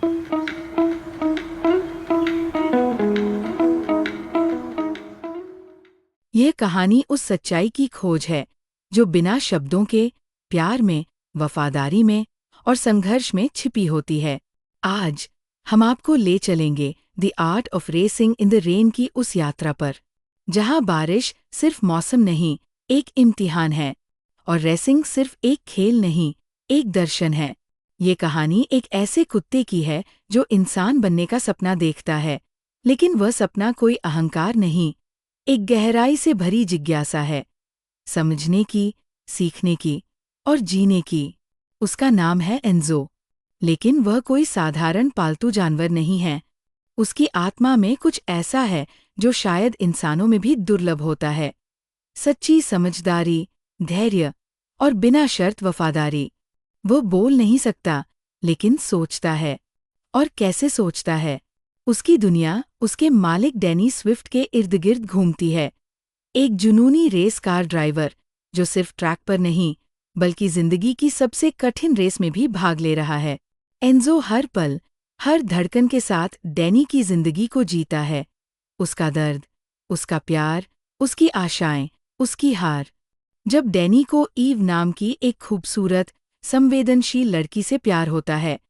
यह कहानी उस सच्चाई की खोज है जो बिना शब्दों के प्यार में, वफादारी में और संघर्ष में छिपी होती है। आज हम आपको ले चलेंगे the art of racing in the rain की उस यात्रा पर, जहां बारिश सिर्फ मौसम नहीं, एक इम्तिहान है, और रेसिंग सिर्फ एक खेल नहीं, एक दर्शन है। ये कहानी एक ऐसे कुत्ते की है जो इंसान बनने का सपना देखता है, लेकिन वह सपना कोई अहंकार नहीं, एक गहराई से भरी जिज्ञासा है, समझने की, सीखने की और जीने की। उसका नाम है एन्जो, लेकिन वह कोई साधारण पालतू जानवर नहीं है। उसकी आत्मा में कुछ ऐसा है जो शायद इंसानों में भी दुर्लभ होता है। सच्ची समझदारी, धैर्य और बिना शर्त वफादारी। वो बोल नहीं सकता, लेकिन सोचता है। और कैसे सोचता है? उसकी दुनिया उसके मालिक डैनी स्विफ्ट के इर्द गिर्द घूमती है। एक जुनूनी रेस कार ड्राइवर जो सिर्फ ट्रैक पर नहीं, बल्कि जिंदगी की सबसे कठिन रेस में भी भाग ले रहा है। एन्जो हर पल, हर धड़कन के साथ डैनी की जिंदगी को जीता है। उसका दर्द, उसका प्यार, उसकी आशाएं, उसकी हार। जब डैनी को ईव नाम की एक खूबसूरत, संवेदनशील लड़की से प्यार होता है,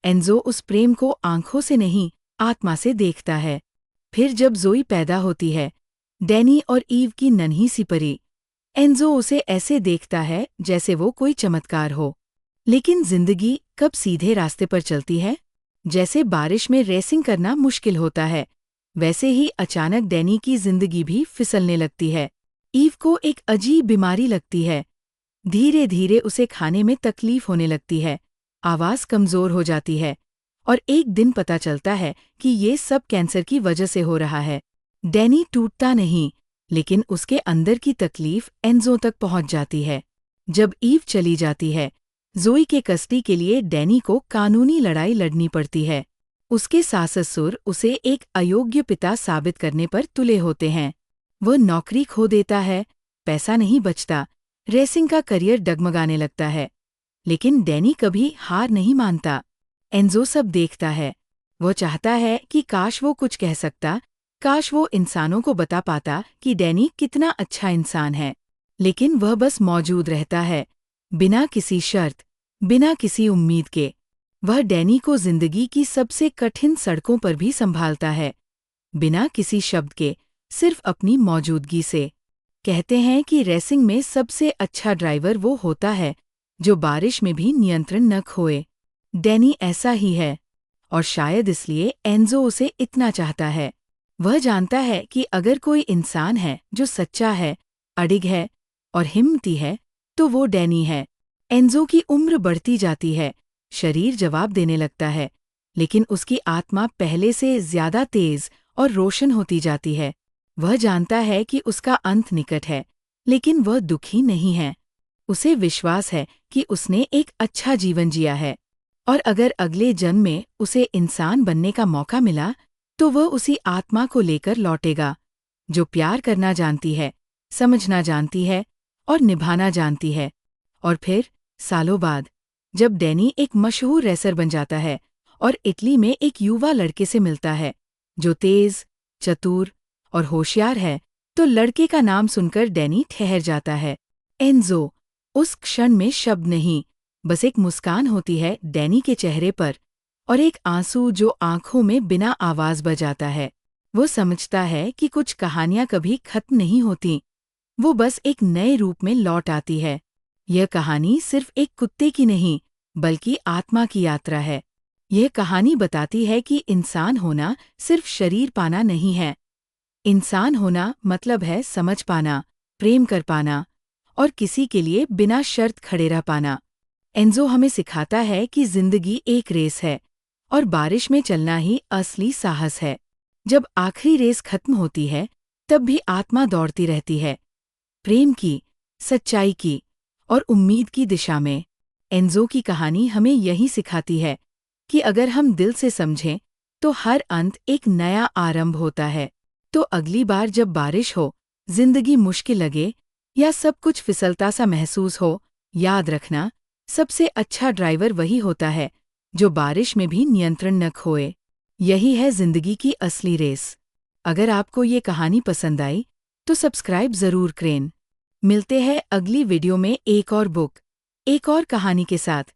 एन्जो उस प्रेम को आंखों से नहीं, आत्मा से देखता है। फिर जब ज़ोई पैदा होती है, डैनी और ईव की नन्ही सी परी, एन्जो उसे ऐसे देखता है जैसे वो कोई चमत्कार हो। लेकिन जिंदगी कब सीधे रास्ते पर चलती है? जैसे बारिश में रेसिंग करना मुश्किल होता है, वैसे ही अचानक डैनी की जिंदगी भी फिसलने लगती है। ईव को एक अजीब बीमारी लगती है। धीरे धीरे उसे खाने में तकलीफ होने लगती है, आवाज़ कमज़ोर हो जाती है, और एक दिन पता चलता है कि ये सब कैंसर की वजह से हो रहा है। डैनी टूटता नहीं, लेकिन उसके अंदर की तकलीफ एन्जो तक पहुंच जाती है। जब ईव चली जाती है, ज़ोई के कस्टडी के लिए डैनी को कानूनी लड़ाई लड़नी पड़ती है। उसके सास-ससुर उसे एक अयोग्य पिता साबित करने पर तुले होते हैं। वह नौकरी खो देता है, पैसा नहीं बचता, रेसिंग का करियर डगमगाने लगता है। लेकिन डैनी कभी हार नहीं मानता। एन्जो सब देखता है। वो चाहता है कि काश वो कुछ कह सकता, काश वो इंसानों को बता पाता कि डैनी कितना अच्छा इंसान है। लेकिन वह बस मौजूद रहता है, बिना किसी शर्त, बिना किसी उम्मीद के। वह डैनी को जिंदगी की सबसे कठिन सड़कों पर भी संभालता है, बिना किसी शब्द के, सिर्फ अपनी मौजूदगी से। कहते हैं कि रेसिंग में सबसे अच्छा ड्राइवर वो होता है जो बारिश में भी नियंत्रण न खोए। डैनी ऐसा ही है, और शायद इसलिए एन्जो उसे इतना चाहता है। वह जानता है कि अगर कोई इंसान है जो सच्चा है, अडिग है और हिम्मती है, तो वो डैनी है। एन्जो की उम्र बढ़ती जाती है, शरीर जवाब देने लगता है, लेकिन उसकी आत्मा पहले से ज्यादा तेज और रोशन होती जाती है। वह जानता है कि उसका अंत निकट है, लेकिन वह दुखी नहीं है। उसे विश्वास है कि उसने एक अच्छा जीवन जिया है, और अगर अगले जन्म में उसे इंसान बनने का मौका मिला, तो वह उसी आत्मा को लेकर लौटेगा, जो प्यार करना जानती है, समझना जानती है और निभाना जानती है। और फिर सालों बाद, जब डैनी एक मशहूर रेसर बन जाता है और इटली में एक युवा लड़के से मिलता है जो तेज, चतुर और होशियार है, तो लड़के का नाम सुनकर डैनी ठहर जाता है। एन्जो। उस क्षण में शब्द नहीं, बस एक मुस्कान होती है डैनी के चेहरे पर, और एक आंसू जो आंखों में बिना आवाज बजाता है। वो समझता है कि कुछ कहानियां कभी खत्म नहीं होती, वो बस एक नए रूप में लौट आती है। यह कहानी सिर्फ एक कुत्ते की नहीं, बल्कि आत्मा की यात्रा है। यह कहानी बताती है कि इंसान होना सिर्फ शरीर पाना नहीं है। इंसान होना मतलब है समझ पाना, प्रेम कर पाना और किसी के लिए बिना शर्त खड़े रह पाना। एन्जो हमें सिखाता है कि जिंदगी एक रेस है, और बारिश में चलना ही असली साहस है। जब आखिरी रेस खत्म होती है, तब भी आत्मा दौड़ती रहती है, प्रेम की, सच्चाई की और उम्मीद की दिशा में। एन्जो की कहानी हमें यही सिखाती है कि अगर हम दिल से समझें, तो हर अंत एक नया आरंभ होता है। तो अगली बार जब बारिश हो, जिंदगी मुश्किल लगे या सब कुछ फिसलता सा महसूस हो, याद रखना, सबसे अच्छा ड्राइवर वही होता है जो बारिश में भी नियंत्रण न खोए। यही है जिंदगी की असली रेस। अगर आपको ये कहानी पसंद आई तो सब्सक्राइब ज़रूर करें। मिलते हैं अगली वीडियो में एक और बुक, एक और कहानी के साथ।